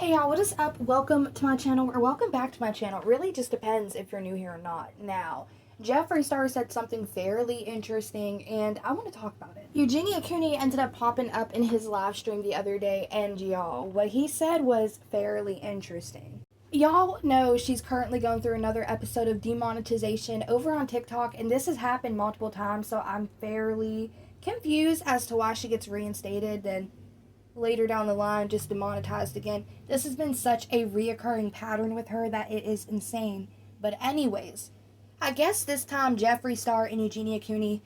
Hey y'all, what is up? Welcome to my channel, or welcome back to my channel. It really just depends if you're new here or not. Now, Jeffree Star said something fairly interesting, and I want to talk about it. Eugenia Cooney ended up popping up in his live stream the other day, and y'all, what he said was fairly interesting. Y'all know she's currently going through another episode of demonetization over on TikTok, and this has happened multiple times, so I'm fairly confused as to why she gets reinstated, then later down the line just demonetized again. This has been such a reoccurring pattern with her that it is insane. But anyways, I guess this time Jeffree Star and Eugenia Cooney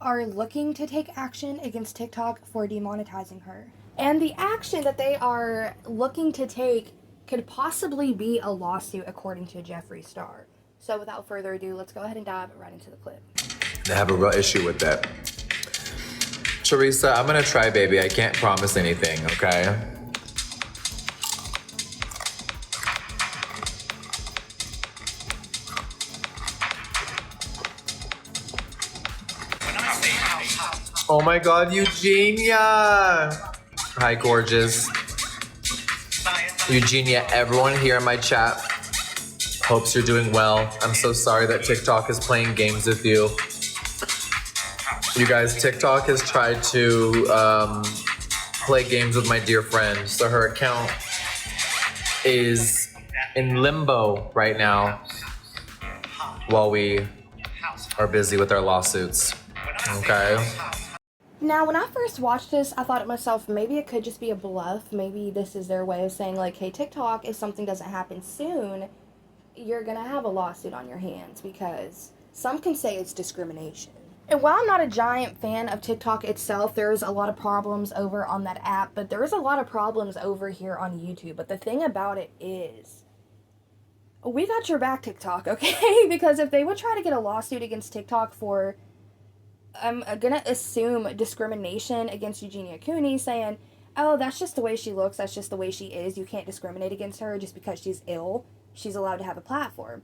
are looking to take action against TikTok for demonetizing her. And the action that they are looking to take could possibly be a lawsuit, according to Jeffree Star. So without further ado, let's go ahead and dive right into the clip. I have a real issue with that. Teresa, I'm gonna try, baby. I can't promise anything, okay? Oh my God, Eugenia! Hi, gorgeous. Eugenia, everyone here in my chat hopes you're doing well. I'm so sorry that TikTok is playing games with you. You guys, TikTok has tried to play games with my dear friend. So her account is in limbo right now while we are busy with our lawsuits. Okay? Now, when I first watched this, I thought to myself, maybe it could just be a bluff. Maybe this is their way of saying, like, hey, TikTok, if something doesn't happen soon, you're going to have a lawsuit on your hands, because some can say it's discrimination. And while I'm not a giant fan of TikTok itself, there's a lot of problems over on that app, but there's a lot of problems over here on YouTube. But the thing about it is, we got your back, TikTok, okay? Because if they would try to get a lawsuit against TikTok for, I'm gonna assume, discrimination against Eugenia Cooney, saying, oh, that's just the way she looks, that's just the way she is, you can't discriminate against her just because she's ill, she's allowed to have a platform.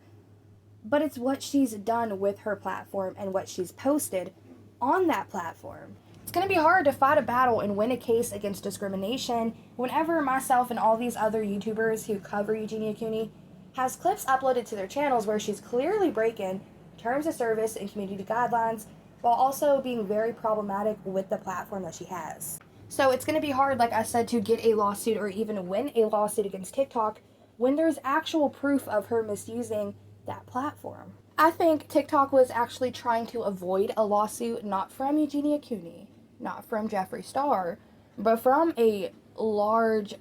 But it's what she's done with her platform and what she's posted on that platform. It's going to be hard to fight a battle and win a case against discrimination whenever myself and all these other YouTubers who cover Eugenia Cooney has clips uploaded to their channels where she's clearly breaking terms of service and community guidelines while also being very problematic with the platform that she has. So it's going to be hard, like I said, to get a lawsuit or even win a lawsuit against TikTok when there's actual proof of her misusing that platform. I think TikTok was actually trying to avoid a lawsuit, not from Eugenia Cooney, not from Jeffree Star, but from a large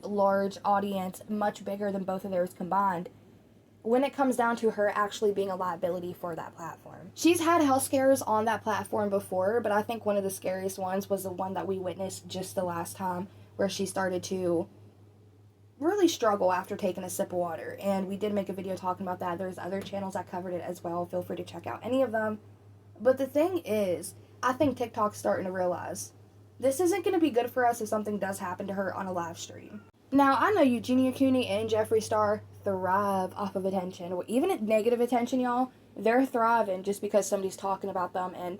audience, much bigger than both of theirs combined, when it comes down to her actually being a liability for that platform. She's had health scares on that platform before, but I think one of the scariest ones was the one that we witnessed just the last time, where she started to really struggle after taking a sip of water, and we did make a video talking about that. There's other channels that covered it as well. Feel free to check out any of them. But the thing is, I think TikTok's starting to realize this isn't going to be good for us if something does happen to her on a live stream. Now, I know Eugenia Cooney and Jeffree Star thrive off of attention, or even negative attention, y'all. They're thriving just because somebody's talking about them and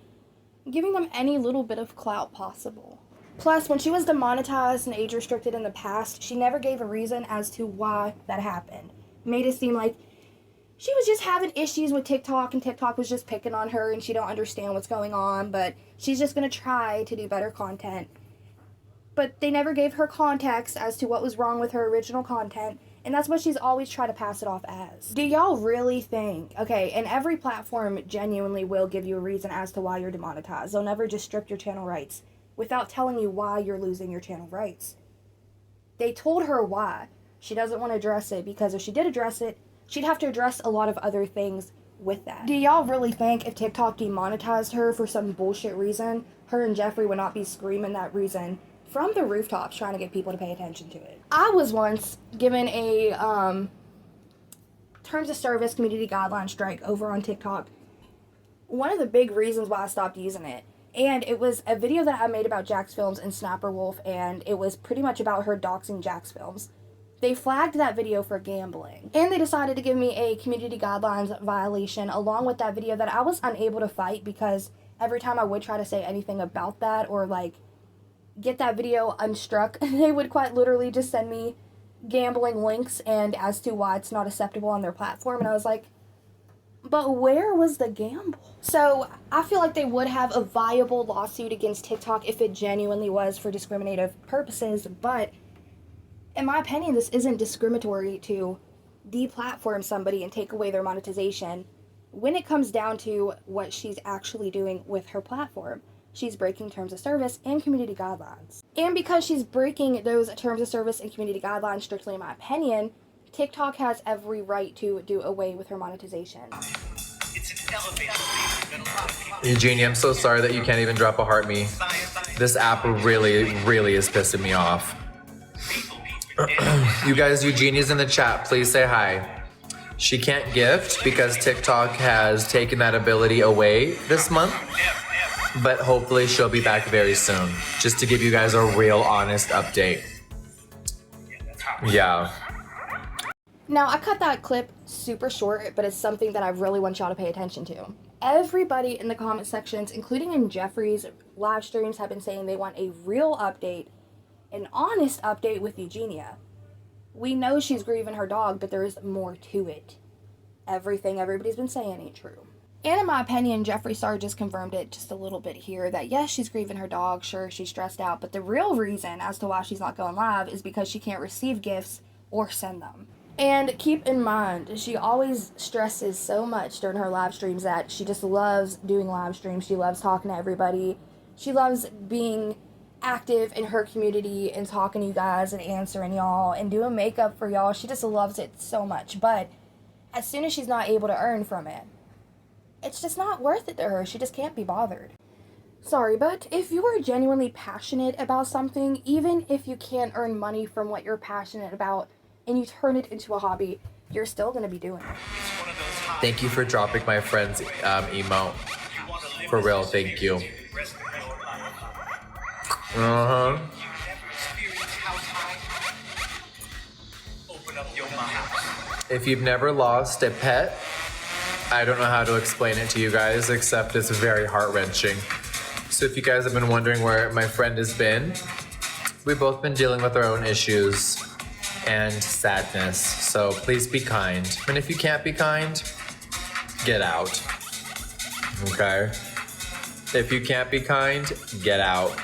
giving them any little bit of clout possible. Plus, when she was demonetized and age restricted in the past, she never gave a reason as to why that happened. Made it seem like she was just having issues with TikTok and TikTok was just picking on her and she don't understand what's going on, but she's just going to try to do better content. But they never gave her context as to what was wrong with her original content, and that's what she's always tried to pass it off as. Do y'all really think, okay, and every platform genuinely will give you a reason as to why you're demonetized. They'll never just strip your channel rights without telling you why you're losing your channel rights. They told her why. She doesn't want to address it, because if she did address it, she'd have to address a lot of other things with that. Do y'all really think if TikTok demonetized her for some bullshit reason, her and Jeffree would not be screaming that reason from the rooftops trying to get people to pay attention to it? I was once given a terms of service community guideline strike over on TikTok. One of the big reasons why I stopped using it, and it was a video that I made about Jax Films and Snapper Wolf, and it was pretty much about her doxing Jax Films. They flagged that video for gambling, and they decided to give me a community guidelines violation along with that video that I was unable to fight, because every time I would try to say anything about that or like get that video unstruck, they would quite literally just send me gambling links and as to why it's not acceptable on their platform. And I was like, but where was the gamble? So I feel like they would have a viable lawsuit against TikTok if it genuinely was for discriminative purposes. But in my opinion, this isn't discriminatory to deplatform somebody and take away their monetization when it comes down to what she's actually doing with her platform. She's breaking terms of service and community guidelines. And because she's breaking those terms of service and community guidelines, strictly in my opinion, TikTok has every right to do away with her monetization. Eugenia, I'm so sorry that you can't even drop a heart me. This app really, really is pissing me off. You guys, Eugenia's in the chat. Please say hi. She can't gift because TikTok has taken that ability away this month. But hopefully she'll be back very soon. Just to give you guys a real honest update. Yeah. Now, I cut that clip super short, but it's something that I really want y'all to pay attention to. Everybody in the comment sections, including in Jeffree's live streams, have been saying they want a real update, an honest update with Eugenia. We know she's grieving her dog, but there is more to it. Everything everybody's been saying ain't true. And in my opinion, Jeffree Star just confirmed it just a little bit here that yes, she's grieving her dog, sure, she's stressed out, but the real reason as to why she's not going live is because she can't receive gifts or send them. And keep in mind, she always stresses so much during her live streams that she just loves doing live streams. She loves talking to everybody. She loves being active in her community and talking to you guys and answering y'all and doing makeup for y'all. She just loves it so much. But as soon as she's not able to earn from it, it's just not worth it to her. She just can't be bothered. Sorry, but if you are genuinely passionate about something, even if you can't earn money from what you're passionate about and you turn it into a hobby, you're still going to be doing it. Thank you for dropping my friend's emote. For real, thank you. Uh-huh. If you've never lost a pet, I don't know how to explain it to you guys, except it's very heart-wrenching. So if you guys have been wondering where my friend has been, we've both been dealing with our own issues and sadness. So please be kind. And if you can't be kind, get out. Okay? If you can't be kind, get out.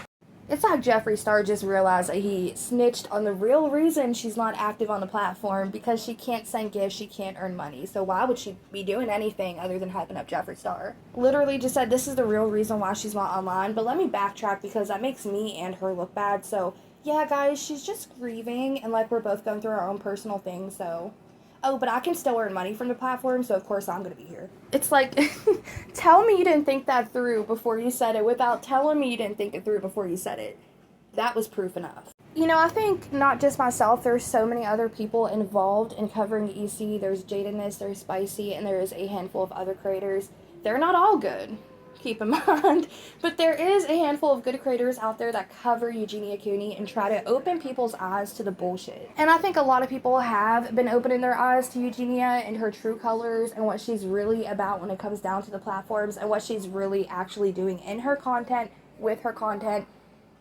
It's like Jeffree Star just realized that he snitched on the real reason she's not active on the platform, because she can't send gifts, she can't earn money. So why would she be doing anything other than hyping up Jeffree Star? Literally just said this is the real reason why she's not online, but let me backtrack because that makes me and her look bad. So yeah, guys, she's just grieving and like we're both going through our own personal things, so... Oh, but I can still earn money from the platform, so of course I'm going to be here. It's like, tell me you didn't think that through before you said it without telling me you didn't think it through before you said it. That was proof enough. You know, I think not just myself, there's so many other people involved in covering EC. There's Jadedness, there's Spicy, and there is a handful of other creators. They're not all good, keep in mind, but there is a handful of good creators out there that cover Eugenia Cooney and try to open people's eyes to the bullshit. And I think a lot of people have been opening their eyes to Eugenia and her true colors and what she's really about when it comes down to the platforms and what she's really actually doing in her content, with her content,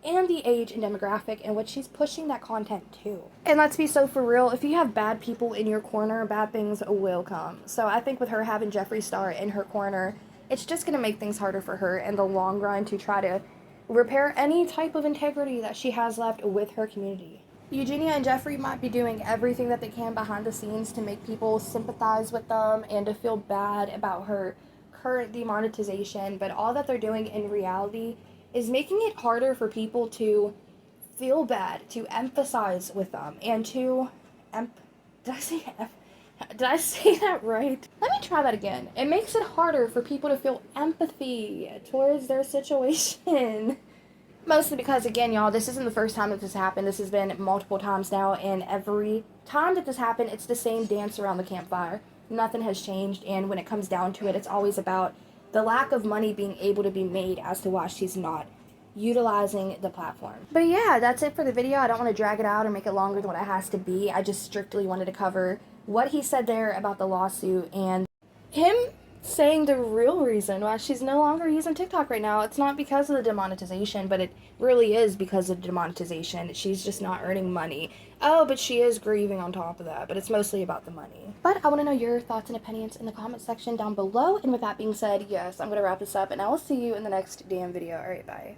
and the age and demographic and what she's pushing that content to. And let's be so for real, if you have bad people in your corner, bad things will come. So I think with her having Jeffree Star in her corner, it's just going to make things harder for her in the long run to try to repair any type of integrity that she has left with her community. Eugenia and Jeffree might be doing everything that they can behind the scenes to make people sympathize with them and to feel bad about her current demonetization, but all that they're doing in reality is making it harder for people to feel bad, to emphasize with them, and to... Did I say that right? Let me try that again. It makes it harder for people to feel empathy towards their situation. Mostly because, again, y'all, this isn't the first time that this happened. This has been multiple times now, and every time that this happened, it's the same dance around the campfire. Nothing has changed, and when it comes down to it, it's always about the lack of money being able to be made as to why she's not utilizing the platform. But yeah, that's it for the video. I don't want to drag it out or make it longer than what it has to be. I just strictly wanted to cover what he said there about the lawsuit and him saying the real reason why she's no longer using TikTok right now. It's not because of the demonetization, but it really is because of demonetization. She's just not earning money. Oh, but she is grieving on top of that, but it's mostly about the money. But I want to know your thoughts and opinions in the comment section down below. And with that being said, yes, I'm going to wrap this up, and I will see you in the next damn video. All right, bye.